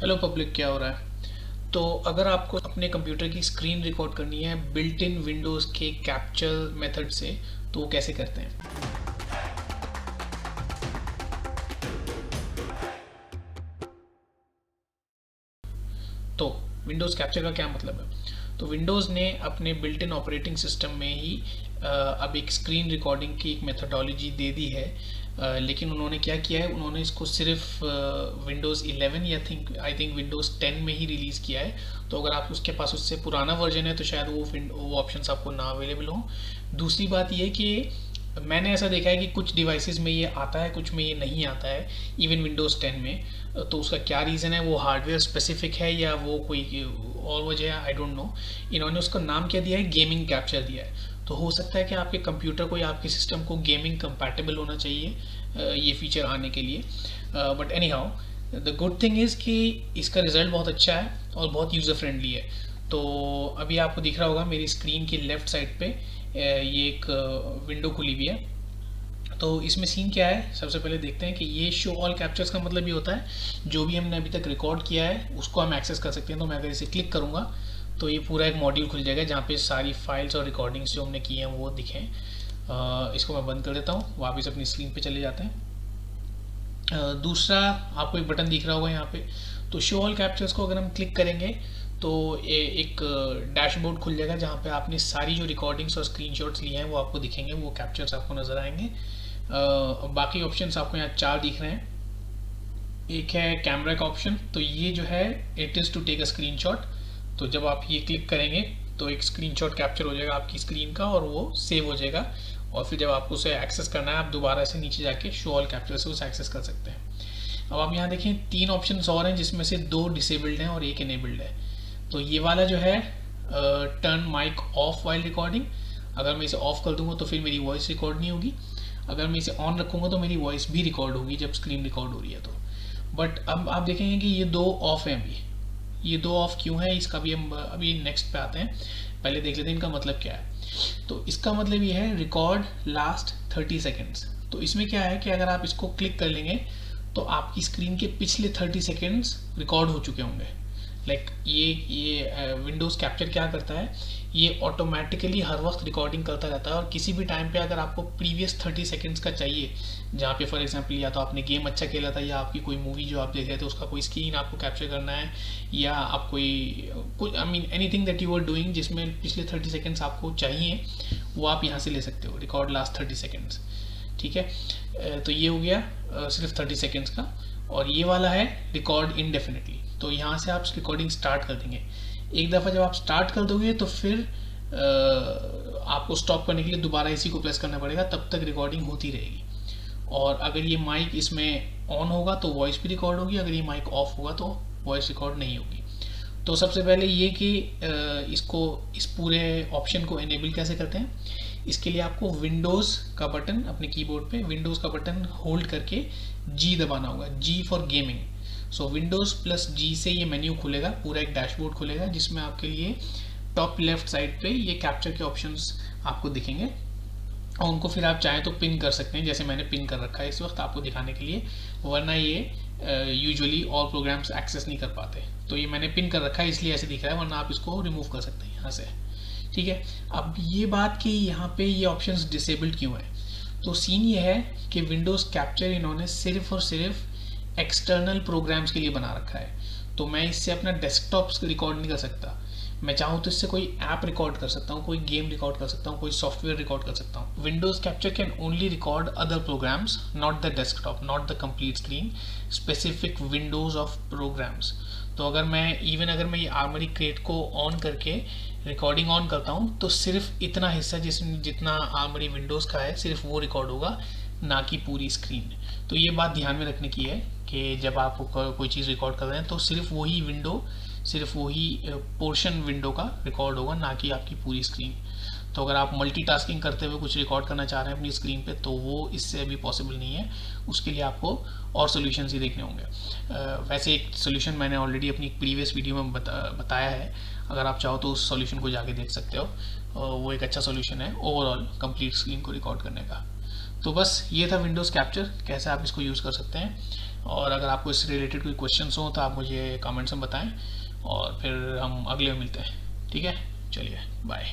Hello public, क्या हो रहा है? तो अगर आपको अपने कंप्यूटर की स्क्रीन रिकॉर्ड करनी है बिल्ट इन विंडोज़ के कैप्चर मेथड से, तो वो कैसे करते हैं? तो विंडोज़ कैप्चर का क्या मतलब है? तो विंडोज़ ने अपने बिल्ट इन ऑपरेटिंग सिस्टम में ही अब एक स्क्रीन रिकॉर्डिंग की एक मेथडोलॉजी दे दी है। लेकिन उन्होंने क्या किया है, उन्होंने इसको सिर्फ विंडोज़ 11 या आई थिंक विंडोज़ 10 में ही रिलीज़ किया है। तो अगर आप उसके पास उससे पुराना वर्जन है तो शायद वो ऑप्शंस आपको ना अवेलेबल हों। दूसरी बात ये कि मैंने ऐसा देखा है कि कुछ डिवाइसेस में ये आता है, कुछ में ये नहीं आता है, इवन विंडोज़ 10 में। तो उसका क्या रीज़न है, वो हार्डवेयर स्पेसिफिक है या वो कोई और वजह है, आई डोंट नो। इन्होंने उसका नाम क्या दिया है, गेमिंग कैप्चर दिया है। तो हो सकता है कि आपके कंप्यूटर को या आपके सिस्टम को गेमिंग कंपैटिबल होना चाहिए ये फीचर आने के लिए। But any how, the good thing is कि इसका रिज़ल्ट बहुत अच्छा है और बहुत यूज़र फ्रेंडली है। तो अभी आपको दिख रहा होगा मेरी स्क्रीन की लेफ़्ट साइड पे ये एक विंडो खुली हुई है। तो इसमें सीन क्या है, सबसे पहले देखते हैं कि ये शो ऑल कैप्चर्स का मतलब ये होता है जो भी हमने अभी तक रिकॉर्ड किया है उसको हम एक्सेस कर सकते हैं। तो मैं अगर इसे क्लिक करूँगा तो ये पूरा एक मॉड्यूल खुल जाएगा जहाँ पे सारी फाइल्स और रिकॉर्डिंग्स जो हमने की हैं वो दिखें। इसको मैं बंद कर देता हूँ, वापस अपनी स्क्रीन पे चले जाते हैं। दूसरा, आपको एक बटन दिख रहा होगा यहाँ पे। तो शो ऑल कैप्चर्स को अगर हम क्लिक करेंगे तो एक डैशबोर्ड खुल जाएगा जहाँ पे आपने सारी जो रिकॉर्डिंग्स और स्क्रीनशॉट्स लिए हैं वो आपको दिखेंगे, वो कैप्चर्स आपको नज़र आएंगे। बाकी ऑप्शंस आपको यहाँ चार दिख रहे हैं। एक है कैमरा का ऑप्शन, तो ये जो है it is to take a screenshot. तो जब आप ये क्लिक करेंगे तो एक स्क्रीनशॉट कैप्चर हो जाएगा आपकी स्क्रीन का और वो सेव हो जाएगा। और फिर जब आपको उसे एक्सेस करना है आप दोबारा से नीचे जाके शो ऑल कैप्चर से उसे एक्सेस कर सकते हैं। अब आप यहाँ देखें तीन ऑप्शंस और हैं जिसमें से दो डिसेबल्ड हैं और एक इनेबल्ड है। तो ये वाला जो है turn mic off while recording, अगर मैं इसे ऑफ कर दूंगा तो फिर मेरी वॉइस रिकॉर्ड नहीं होगी। अगर मैं इसे ऑन रखूंगा तो मेरी वॉइस भी रिकॉर्ड होगी जब स्क्रीन रिकॉर्ड हो रही है तो। बट अब आप देखेंगे कि ये दो ऑफ हैं अभी। ये दो ऑफ क्यों है, इसका भी हम अभी नेक्स्ट पे आते हैं। पहले देख लेते हैं इनका मतलब क्या है। तो इसका मतलब ये है रिकॉर्ड लास्ट 30 सेकेंड्स। तो इसमें क्या है कि अगर आप इसको क्लिक कर लेंगे तो आपकी स्क्रीन के पिछले 30 सेकेंड्स रिकॉर्ड हो चुके होंगे। लाइक ये विंडोज़ कैप्चर क्या करता है, ये ऑटोमेटिकली हर वक्त रिकॉर्डिंग करता रहता है। और किसी भी टाइम पे अगर आपको प्रीवियस 30 सेकेंड्स का चाहिए, जहाँ पे फॉर एग्जांपल या तो आपने गेम अच्छा खेला था या आपकी कोई मूवी जो आप देख रहे थे उसका कोई स्क्रीन आपको कैप्चर करना है, या आप कोई I mean anything that you are doing जिसमें पिछले 30 सेकेंड्स आपको चाहिए, वो आप यहाँ से ले सकते हो, रिकॉर्ड लास्ट 30 सेकेंड्स। ठीक है, तो ये हो गया सिर्फ 30 सेकेंड्स का। और ये वाला है रिकॉर्ड इनडेफिनेटली। तो यहाँ से आप रिकॉर्डिंग स्टार्ट कर देंगे। एक दफ़ा जब आप स्टार्ट कर दोगे तो फिर आपको स्टॉप करने के लिए दोबारा इसी को प्रेस करना पड़ेगा, तब तक रिकॉर्डिंग होती रहेगी। और अगर ये माइक इसमें ऑन होगा तो वॉइस भी रिकॉर्ड होगी, अगर ये माइक ऑफ होगा तो वॉइस रिकॉर्ड नहीं होगी। तो सबसे पहले ये कि इसको इस पूरे ऑप्शन को इनेबल कैसे करते हैं। इसके लिए आपको विंडोज़ का बटन अपने कीबोर्ड पे विंडोज़ का बटन होल्ड करके जी दबाना होगा, G for gaming. So windows plus G से ये मेन्यू खुलेगा, पूरा एक डैशबोर्ड खुलेगा जिसमें आपके लिए टॉप लेफ्ट साइड पे ये कैप्चर के ऑप्शंस आपको दिखेंगे। और उनको फिर आप चाहें तो पिन कर सकते हैं, जैसे मैंने पिन कर रखा है इस वक्त आपको दिखाने के लिए, वरना ये यूजुअली ऑल प्रोग्राम्स एक्सेस नहीं कर पाते। तो ये मैंने पिन कर रखा है इसलिए ऐसे दिख रहा है, वरना आप इसको रिमूव कर सकते हैं यहाँ से। ठीक है, अब ये बात कि यहाँ पे ये ऑप्शंस डिसेबल्ड क्यों है। तो सीन ये है कि विंडोज़ कैप्चर इन्होंने सिर्फ और सिर्फ एक्सटर्नल प्रोग्राम्स के लिए बना रखा है। तो मैं इससे अपना डेस्कटॉप रिकॉर्ड नहीं कर सकता। मैं चाहूँ तो इससे कोई ऐप रिकॉर्ड कर सकता हूँ, कोई गेम रिकॉर्ड कर सकता हूँ, कोई सॉफ्टवेयर रिकॉर्ड कर सकता हूँ। Windows capture can only record other programs, not the desktop, not the complete screen, specific windows of programs. तो अगर मैं ये आर्मरी क्रेट को ऑन करके रिकॉर्डिंग ऑन करता हूँ तो सिर्फ इतना हिस्सा जितना आर्मरी विंडोज़ का है सिर्फ वो रिकॉर्ड होगा, ना कि पूरी स्क्रीन। तो ये बात ध्यान में रखने की है कि जब आप कोई चीज़ रिकॉर्ड कर रहे हैं तो सिर्फ वही विंडो, सिर्फ वही पोर्शन विंडो का रिकॉर्ड होगा, ना कि आपकी पूरी स्क्रीन। तो अगर आप मल्टीटास्किंग करते हुए कुछ रिकॉर्ड करना चाह रहे हैं अपनी स्क्रीन पे तो वो इससे अभी पॉसिबल नहीं है, उसके लिए आपको और सोल्यूशंस ही देखने होंगे। वैसे एक सोल्यूशन मैंने ऑलरेडी अपनी प्रीवियस वीडियो में बताया है, अगर आप चाहो तो उस सोल्यूशन को जाके देख सकते हो। वो एक अच्छा सोल्यूशन है ओवरऑल कंप्लीट स्क्रीन को रिकॉर्ड करने का। तो बस ये था विंडोज़ कैप्चर, कैसे आप इसको यूज़ कर सकते हैं। और अगर आपको इससे रिलेटेड कोई क्वेश्चंस हो तो आप मुझे कमेंट्स में बताएं, और फिर हम अगले में मिलते हैं। ठीक है, चलिए बाय।